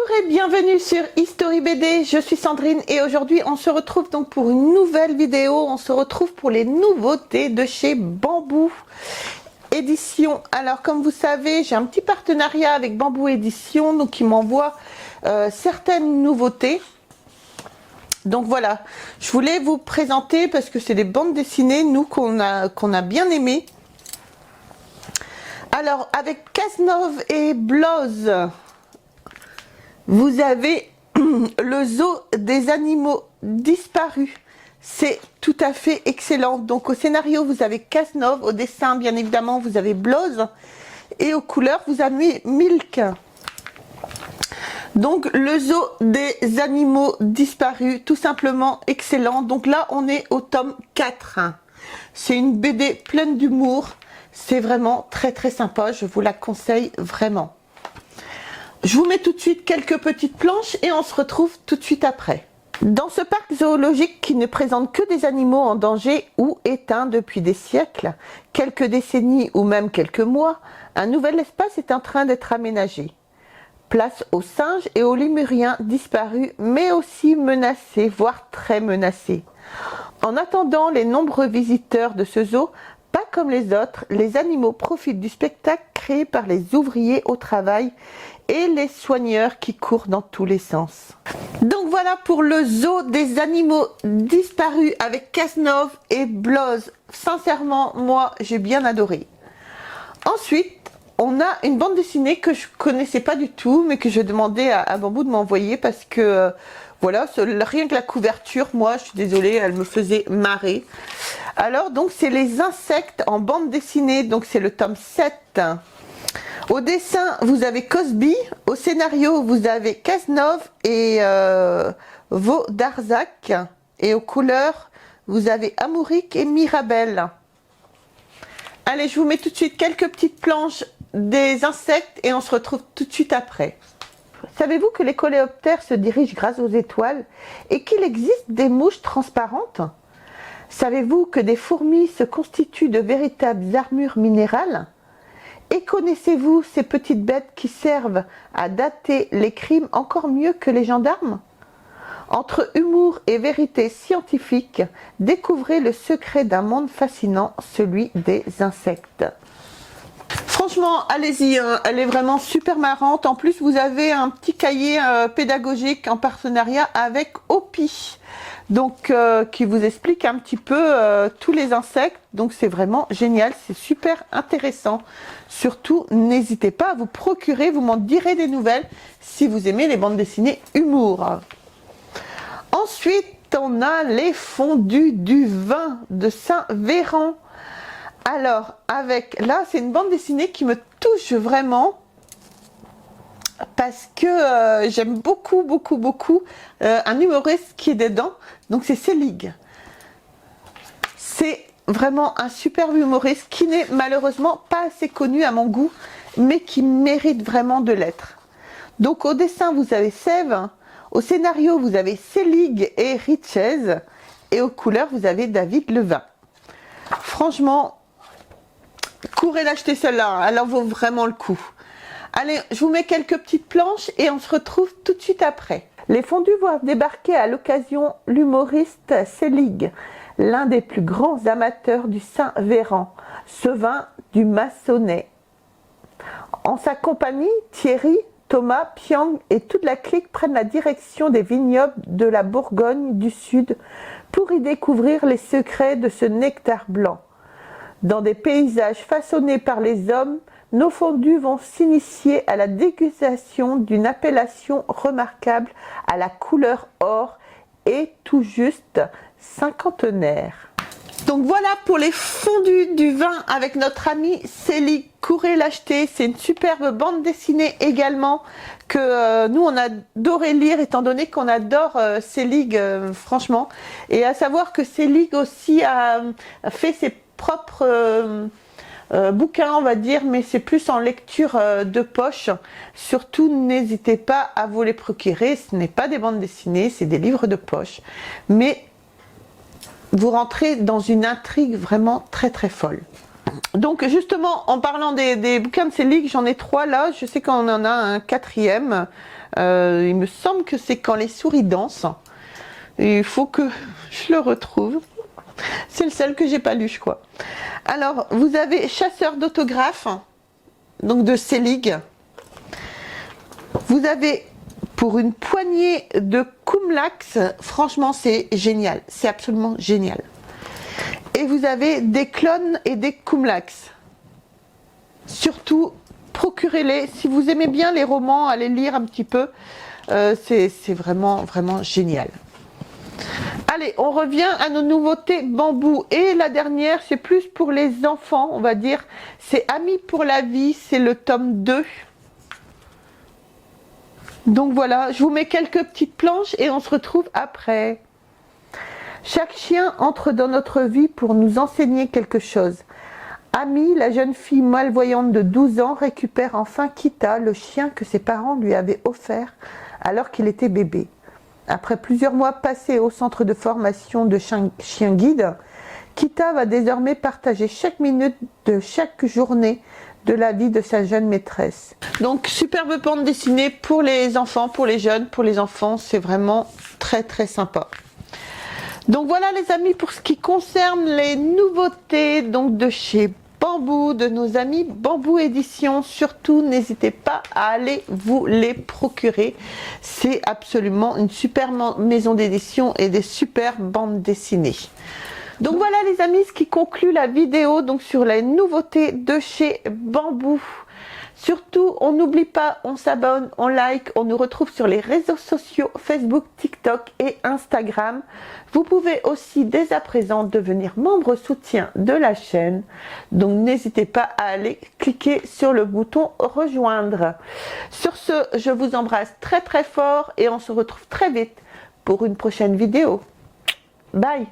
Et bienvenue sur History BD, je suis Sandrine et aujourd'hui on se retrouve donc pour une nouvelle vidéo. On se retrouve pour les nouveautés de chez Bamboo Édition. Alors comme vous savez, j'ai un petit partenariat avec Bamboo Édition, donc ils m'envoient certaines nouveautés. Donc voilà, je voulais vous présenter parce que c'est des bandes dessinées, nous, qu'on a bien aimées. Alors avec Cazenove et Bloz, vous avez le zoo des animaux disparus. C'est tout à fait excellent. Donc au scénario, vous avez Cazenove, au dessin, bien évidemment, vous avez Bloz, et aux couleurs, vous avez Milk. Donc le zoo des animaux disparus, tout simplement excellent. Donc là, on est au tome 4. C'est une BD pleine d'humour. C'est vraiment très très sympa, je vous la conseille vraiment. Je vous mets tout de suite quelques petites planches et on se retrouve tout de suite après. Dans ce parc zoologique qui ne présente que des animaux en danger ou éteints depuis des siècles, quelques décennies ou même quelques mois, un nouvel espace est en train d'être aménagé. Place aux singes et aux lémuriens disparus, mais aussi menacés, voire très menacés. En attendant les nombreux visiteurs de ce zoo, pas comme les autres, les animaux profitent du spectacle créé par les ouvriers au travail et les soigneurs qui courent dans tous les sens. Donc voilà pour le zoo des animaux disparus avec Cazenove et Bloz. Sincèrement, moi, j'ai bien adoré. Ensuite, on a une bande dessinée que je connaissais pas du tout, mais que je demandais à Bamboo de m'envoyer parce que, voilà, rien que la couverture, moi, je suis désolée, elle me faisait marrer. Alors, donc, c'est les insectes en bande dessinée, donc c'est le tome 7. Au dessin, vous avez Cosby. Au scénario, vous avez Cazenove et Vodarzac. Et aux couleurs, vous avez Amouric et Mirabelle. Allez, je vous mets tout de suite quelques petites planches des insectes et on se retrouve tout de suite après. Savez-vous que les coléoptères se dirigent grâce aux étoiles et qu'il existe des mouches transparentes? Savez-vous que des fourmis se constituent de véritables armures minérales? Et connaissez-vous ces petites bêtes qui servent à dater les crimes encore mieux que les gendarmes? Entre humour et vérité scientifique, découvrez le secret d'un monde fascinant, celui des insectes. Franchement, allez-y, hein, elle est vraiment super marrante. En plus, vous avez un petit cahier pédagogique en partenariat avec Opi, donc qui vous explique un petit peu tous les insectes. Donc c'est vraiment génial, c'est super intéressant. Surtout, n'hésitez pas à vous procurer, vous m'en direz des nouvelles si vous aimez les bandes dessinées humour. Ensuite, on a les fondus du vin de Saint-Véran. Alors, là, c'est une bande dessinée qui me touche vraiment parce que j'aime beaucoup un humoriste qui est dedans. Donc, c'est Selig. C'est vraiment un superbe humoriste qui n'est malheureusement pas assez connu à mon goût, mais qui mérite vraiment de l'être. Donc, au dessin, vous avez Sève. Au scénario, vous avez Selig et Richez. Et aux couleurs, vous avez David Levin. Franchement, courez l'acheter celle-là, elle en vaut vraiment le coup. Allez, je vous mets quelques petites planches et on se retrouve tout de suite après. Les fondus voient débarquer à l'occasion l'humoriste Selig, l'un des plus grands amateurs du Saint-Véran, ce vin du Maçonnet. En sa compagnie, Thierry, Thomas, Piang et toute la clique prennent la direction des vignobles de la Bourgogne du Sud pour y découvrir les secrets de ce nectar blanc. Dans des paysages façonnés par les hommes, nos fondus vont s'initier à la dégustation d'une appellation remarquable à la couleur or et tout juste cinquantenaire. Donc voilà pour les fondus du vin avec notre ami Selig. Courez l'acheter, c'est une superbe bande dessinée également que nous on a adoré lire étant donné qu'on adore Selig franchement. Et à savoir que Selig aussi a fait ses propres bouquins on va dire, mais c'est plus en lecture de poche. Surtout n'hésitez pas à vous les procurer, ce n'est pas des bandes dessinées, c'est des livres de poche. Mais vous rentrez dans une intrigue vraiment très très folle. Donc justement, en parlant des bouquins de Selig, j'en ai 3 là. Je sais qu'on en a un 4e. Il me semble que c'est Quand les souris dansent. Et il faut que je le retrouve. C'est le seul que j'ai pas lu, je crois. Alors, vous avez Chasseur d'autographes, donc de Selig. Vous avez Pour une poignée de Kumlax. Franchement, c'est génial. C'est absolument génial. Et vous avez Des clones et des Kumlax. Surtout, procurez-les. Si vous aimez bien les romans, allez lire un petit peu. C'est vraiment, vraiment génial. Allez, on revient à nos nouveautés bambou. Et la dernière, c'est plus pour les enfants, on va dire. C'est Amis pour la vie, c'est le tome 2. Donc voilà, je vous mets quelques petites planches et on se retrouve après. Chaque chien entre dans notre vie pour nous enseigner quelque chose. Amy, la jeune fille malvoyante de 12 ans, récupère enfin Kita, le chien que ses parents lui avaient offert alors qu'il était bébé. Après plusieurs mois passés au centre de formation de chien guide, Kita va désormais partager chaque minute de chaque journée de la vie de sa jeune maîtresse. Donc, superbe bande dessinée pour les enfants, pour les jeunes, pour les enfants. C'est vraiment très très sympa. Donc voilà les amis pour ce qui concerne les nouveautés donc de chez Bambou, de nos amis Bambou Édition. Surtout n'hésitez pas à aller vous les procurer. C'est absolument une super maison d'édition et des super bandes dessinées. Donc voilà les amis, ce qui conclut la vidéo donc sur les nouveautés de chez Bambou. Surtout, on n'oublie pas, on s'abonne, on like, on nous retrouve sur les réseaux sociaux Facebook, TikTok et Instagram. Vous pouvez aussi dès à présent devenir membre soutien de la chaîne. Donc n'hésitez pas à aller cliquer sur le bouton rejoindre. Sur ce, je vous embrasse très très fort et on se retrouve très vite pour une prochaine vidéo. Bye!